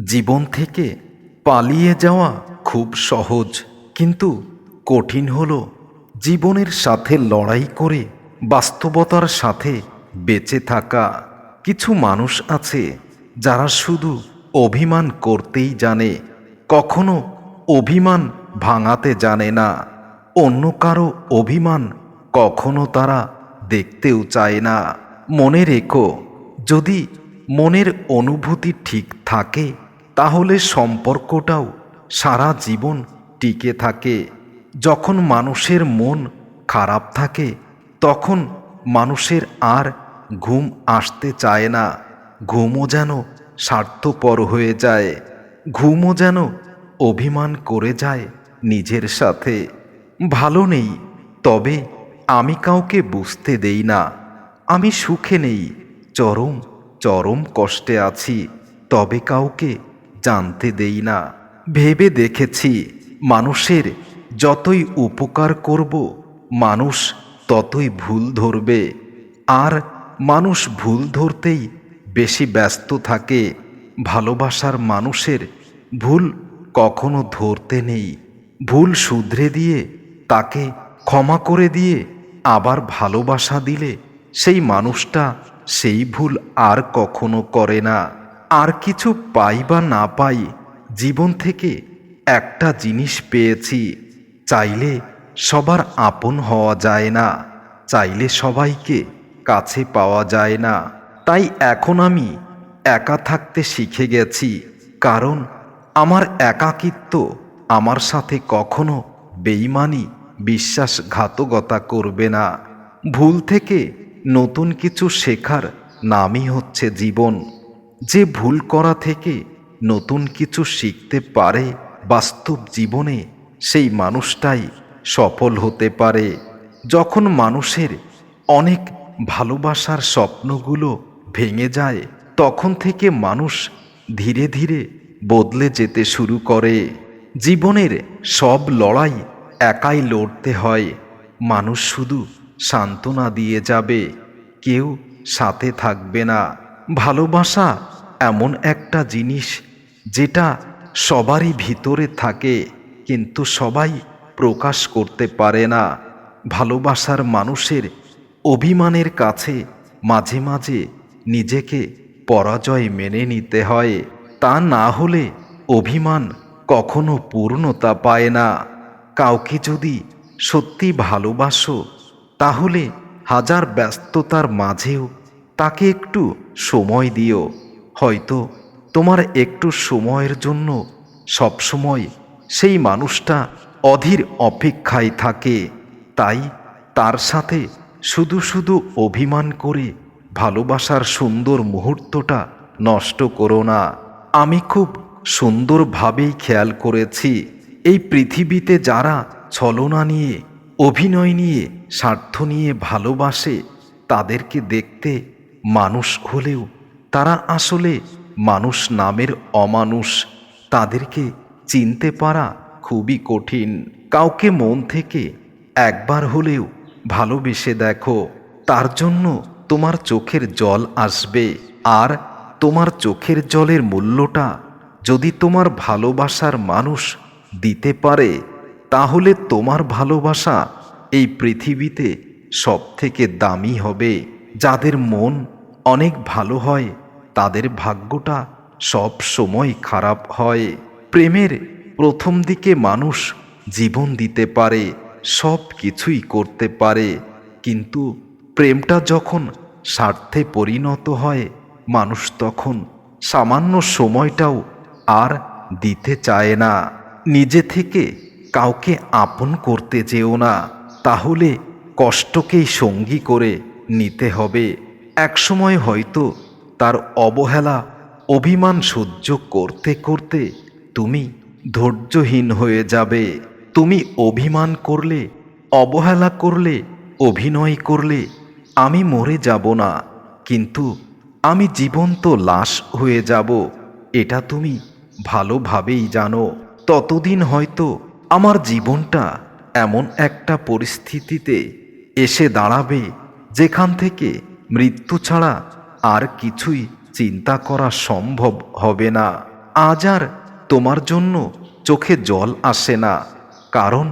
জীবন থেকে পালিয়ে যাওয়া খুব সহজ, কিন্তু কঠিন হলো জীবনের সাথে লড়াই করে বাস্তবতার সাথে বেঁচে থাকা। কিছু মানুষ আছে যারা শুধু অভিমান করতেই জানে, কখনো অভিমান ভাঙাতে জানে না। অন্য কারো অভিমান কখনো তারা দেখতেও চায় না। মনে রেখো, যদি মনের অনুভূতি ঠিক থাকে তাহলে সম্পর্কটাও সারা জীবন টিকে থাকে। যখন মানুষের মন খারাপ থাকে তখন মানুষের আর ঘুম আসতে চায় না। ঘুমও যেন স্বার্থপর হয়ে যায়, ঘুমও যেন অভিমান করে যায় নিজের সাথে। ভালো নেই, তবে আমি কাউকে বুঝতে দেই না। আমি সুখে নেই, চরম চরম কষ্টে আছি, তবে কাউকে জানতে দেই না। ভেবে দেখেছি, মানুষের যতই উপকার করব মানুষ ততই ভুল ধরবে, আর মানুষ ভুল ধরতেই বেশি ব্যস্ত থাকে। ভালোবাসার মানুষের ভুল কখনো ধরতে নেই, ভুল শুধরে দিয়ে তাকে ক্ষমা করে দিয়ে আবার ভালোবাসা দিলে সেই মানুষটা সেই ভুল আর কখনো করে না। আর কিছু পাই বা না পাই, জীবন থেকে একটা জিনিস পেয়েছি, চাইলে সবার আপন হওয়া যায় না, চাইলে সবাইকে কাছে পাওয়া যায় না। তাই এখন আমি একা থাকতে শিখে গেছি, কারণ আমার একাকিত্ব আমার সাথে কখনো বেঈমানি বিশ্বাসঘাতকতা করবে না। ভুল থেকে নতুন কিছু শেখার নামই হচ্ছে জীবন। যে ভুল করা থেকে নতুন কিছু শিখতে পারে বাস্তব জীবনে, সেই মানুষটাই সফল হতে পারে। যখন মানুষের অনেক ভালোবাসার স্বপ্নগুলো ভেঙে যায়, তখন থেকে মানুষ ধীরে ধীরে বদলে যেতে শুরু করে। জীবনের সব লড়াই একাই লড়তে হয়, মানুষ শুধু সান্ত্বনা দিয়ে যাবে, কেউ সাথে থাকবে না। ভালোবাসা এমন একটা জিনিস যেটা সবারই ভিতরে থাকে, কিন্তু সবাই প্রকাশ করতে পারে না। ভালোবাসার মানুষের অভিমানের কাছে মাঝে মাঝে নিজেকে পরাজয় মেনে নিতে হয়, তা না হলে অভিমান কখনো পূর্ণতা পায় না। কাউকে যদি সত্যি ভালোবাসো, তাহলে হাজার ব্যস্ততার মাঝেও তাকে একটু সময় দিও। হয়তো তোমার একটু সময়ের জন্য সবসময় সেই মানুষটা অধীর অপেক্ষায় থাকে। তাই তার সাথে শুধু শুধু অভিমান করে ভালোবাসার সুন্দর মুহূর্তটা নষ্ট করো না। আমি খুব সুন্দরভাবেই খেয়াল করেছি, এই পৃথিবীতে যারা ছলনা নিয়ে, অভিনয় নিয়ে, স্বার্থ নিয়ে ভালোবাসে, তাদেরকে দেখতে মানুষ হলেও তারা আসলে মানুষ নামের অমানুষ। তাদেরকে চিনতে পারা খুবই কঠিন। কাউকে মন থেকে একবার হলেও ভালোবেসে দেখো, তার জন্য তোমার চোখের জল আসবে। আর তোমার চোখের জলের মূল্যটা যদি তোমার ভালোবাসার মানুষ দিতে পারে, তাহলে তোমার ভালোবাসা এই পৃথিবীতে সব থেকে দামি হবে। যাদের মন অনেক ভালো হয় তাদের ভাগ্যটা সব সময় খারাপ হয়। প্রেমের প্রথম দিকে মানুষ জীবন দিতে পারে, সব কিছুই করতে পারে, কিন্তু প্রেমটা যখন স্বার্থে পরিণত হয়, মানুষ তখন সামান্য সময়টাও আর দিতে চায় না। নিজে থেকে কাউকে আপন করতে যেও না, তাহলে কষ্টকেই সঙ্গী করে নিতে হবে। একসময় হয়তো তার অবহেলা, অভিমান সহ্য করতে করতে তুমি ধৈর্যহীন হয়ে যাবে। তুমি অভিমান করলে, অবহেলা করলে, অভিনয় করলে আমি মরে যাব না, কিন্তু আমি জীবন্ত লাশ হয়ে যাব, এটা তুমি ভালোভাবেই জানো। ততদিন হয়তো আমার জীবনটা এমন একটা পরিস্থিতিতে এসে দাঁড়াবে যেখান থেকে মৃত্যু ছাড়া আর কিছুই চিন্তা করা সম্ভব হবে না। আজ আর তোমার জন্য চোখে জল আসে না, কারণ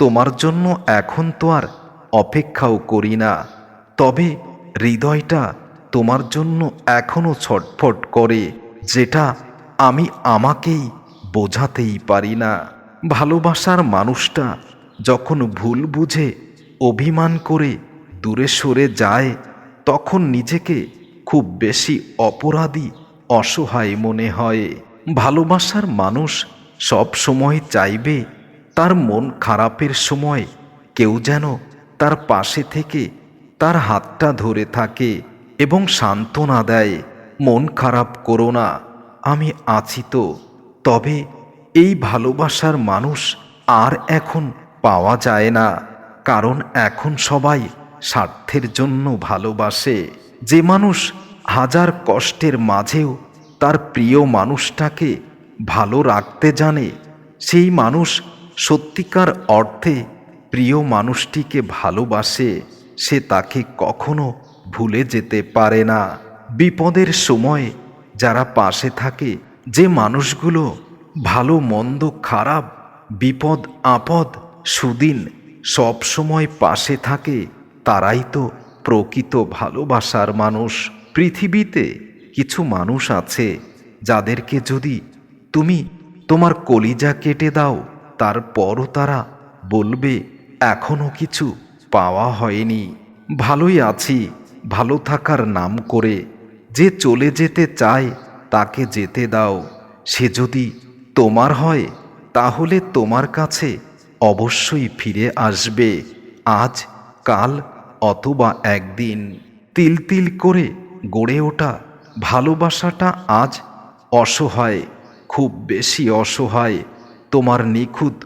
তোমার জন্য এখন তো আর অপেক্ষাও করি না। তবে হৃদয়টা তোমার জন্য এখনো ছটফট করে, যেটা আমি আমাকেই বোঝাতেই পারি না। ভালোবাসার মানুষটা যখন ভুল বুঝে অভিমান করে দূরে সরে যায়, তখন নিজেকে খুব বেশি অপরাধী, অসহায় মনে হয়। ভালোবাসার মানুষ সব সময় চাইবে তার মন খারাপের সময় কেউ যেন তার পাশে থেকে তার হাতটা ধরে থাকে এবং সান্ত্বনা দেয়, মন খারাপ করো না, আমি আছি তো। তবে এই ভালোবাসার মানুষ আর এখন পাওয়া যায় না, কারণ এখন সবাই স্বার্থের জন্য ভালোবাসে। যে মানুষ হাজার কষ্টের মাঝেও তার প্রিয় মানুষটাকে ভালো রাখতে জানে, সেই মানুষ সত্যিকার অর্থে প্রিয় মানুষটিকে ভালোবাসে, সে তাকে কখনো ভুলে যেতে পারে না। বিপদের সময় যারা পাশে থাকে, যে মানুষগুলো ভালো মন্দ খারাপ বিপদ আপদ সুদিন সব সময় পাশে থাকে, তারাই তো প্রকৃত ভালোবাসার মানুষ। পৃথিবীতে কিছু মানুষ আছে যাদেরকে যদি তুমি তোমার কলিজা কেটে দাও, তারপরও তারা বলবে এখনো কিছু পাওয়া হয়নি, ভালোই আছি, ভালো থাকার নাম করে। যে চলে যেতে চায় তাকে যেতে দাও, সে যদি তোমার হয় তাহলে তোমার কাছে অবশ্যই ফিরে আসবে, আজ কাল অথবা একদিন। তিল তিল করে গড়ে ওঠা ভালোবাসাটা আজ অসহায়, খুব বেশি অসহায় তোমার নিখুঁত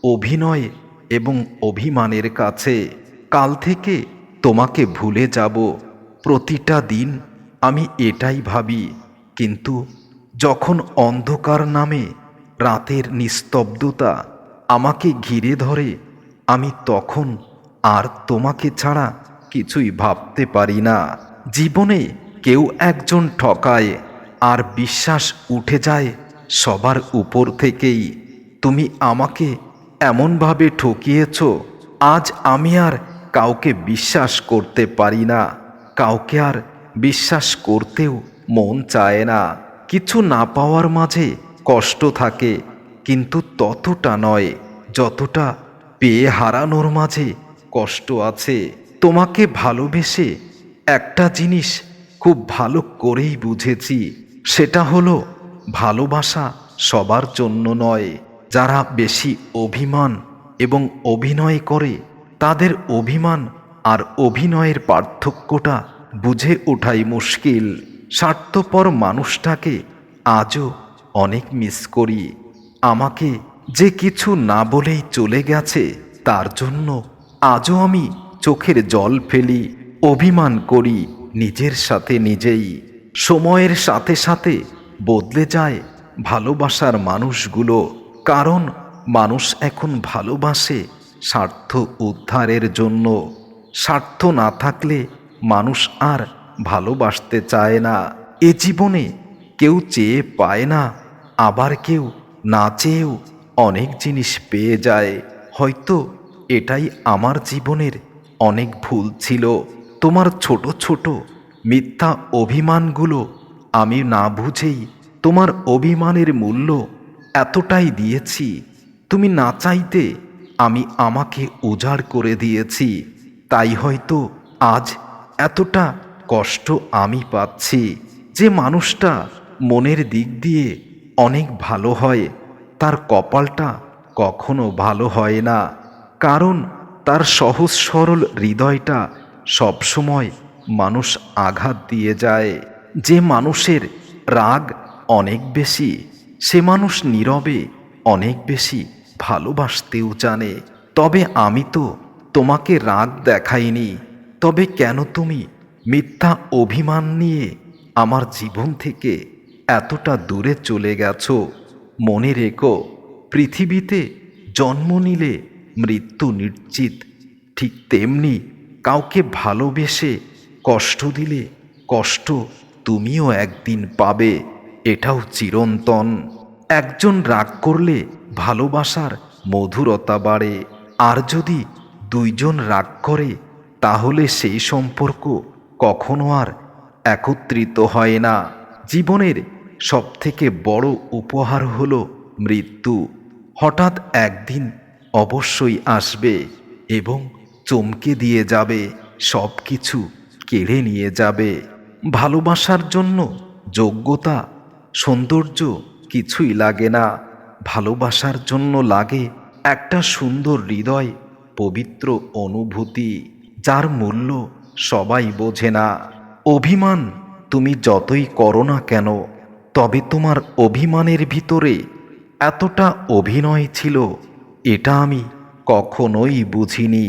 অভিনয় এবং অভিমানের কাছে। কাল থেকে তোমাকে ভুলে যাব, প্রতিটা দিন আমি এটাই ভাবি, কিন্তু যখন অন্ধকার নামে রাতের নিস্তব্ধতা আমাকে ঘিরে ধরে, আমি তখন আর তোমাকে ছাড়া কিছুই ভাবতে পারি না। জীবনে কেউ একজন ঠকায় আর বিশ্বাস উঠে যায় সবার উপর থেকেই। তুমি আমাকে এমনভাবে ঠকিয়েছ, আজ আমি আর কাউকে বিশ্বাস করতে পারি না, কাউকে আর বিশ্বাস করতেও মন চায় না। কিছু না পাওয়ার মাঝে কষ্ট থাকে, কিন্তু ততটা নয় যতটা পেয়ে হারানোর মাঝে কষ্ট আছে। তোমাকে ভালোবেসে একটা জিনিস খুব ভালো করেই বুঝেছি, সেটা হলো ভালোবাসা সবার জন্য নয়। যারা বেশি অভিমান এবং অভিনয় করে, তাদের অভিমান আর অভিনয়ের পার্থক্যটা বুঝে ওঠাই মুশকিল। স্বার্থপর মানুষটাকে আজও অনেক মিস করি। আমাকে যে কিছু না বলেই চলে গেছে, তার জন্য আজও আমি চোখের জল ফেলি, অভিমান করি নিজের সাথে নিজেই। সময়ের সাথে সাথে বদলে যায় ভালোবাসার মানুষগুলো, কারণ মানুষ এখন ভালোবাসে স্বার্থ উদ্ধারের জন্য। স্বার্থ না থাকলে মানুষ আর ভালোবাসতে চায় না। এ জীবনে কেউ চেয়ে পায় না, আবার কেউ না চেয়েও অনেক জিনিস পেয়ে যায়। হয়তো এটাই আমার জীবনের অনেক ভুল ছিল। তোমার ছোট ছোট মিথ্যা অভিমানগুলো আমি না বুঝেই তোমার অভিমানের মূল্য এতটাই দিয়েছি। তুমি না চাইতে আমি আমাকে উজাড় করে দিয়েছি, তাই হয়তো আজ এতটা কষ্ট আমি পাচ্ছি। যে মানুষটা মনের দিক দিয়ে অনেক ভালো হয়, তার কপালটা কখনো ভালো হয় না, কারণ তার সহজ সরল হৃদয়টা সবসময় মানুষ আঘাত দিয়ে যায়। যে মানুষের রাগ অনেক বেশি, সে মানুষ নীরবে অনেক বেশি ভালোবাসতেও জানে। তবে আমি তো তোমাকে রাগ দেখাইনি, তবে কেন তুমি মিথ্যা অভিমান নিয়ে আমার জীবন থেকে এতটা দূরে চলে গেছো? মনে রেখো, পৃথিবীতে জন্ম নিলে মৃত্যু নিশ্চিত, ঠিক তেমনি কাউকে ভালোবেসে কষ্ট দিলে কষ্ট তুমিও একদিন পাবে, এটাও চিরন্তন। একজন রাগ করলে ভালোবাসার মধুরতা বাড়ে, আর যদি দুইজন রাগ করে তাহলে সেই সম্পর্ক কখনো আর একত্রিত হয় না। জীবনের সবথেকে বড় উপহার হলো মৃত্যু। হঠাৎ একদিন অবশ্যই আসবে এবং চমকে দিয়ে যাবে, সব কিছু কেড়ে নিয়ে যাবে। ভালোবাসার জন্য যোগ্যতা, সৌন্দর্য কিছুই লাগে না। ভালোবাসার জন্য লাগে একটা সুন্দর হৃদয়, পবিত্র অনুভূতি, যার মূল্য সবাই বোঝে না। অভিমান তুমি যতই করো না কেন, তবে তোমার অভিমানের ভিতরে এতটা অভিনয় ছিল, এটা আমি কখনোই বুঝিনি।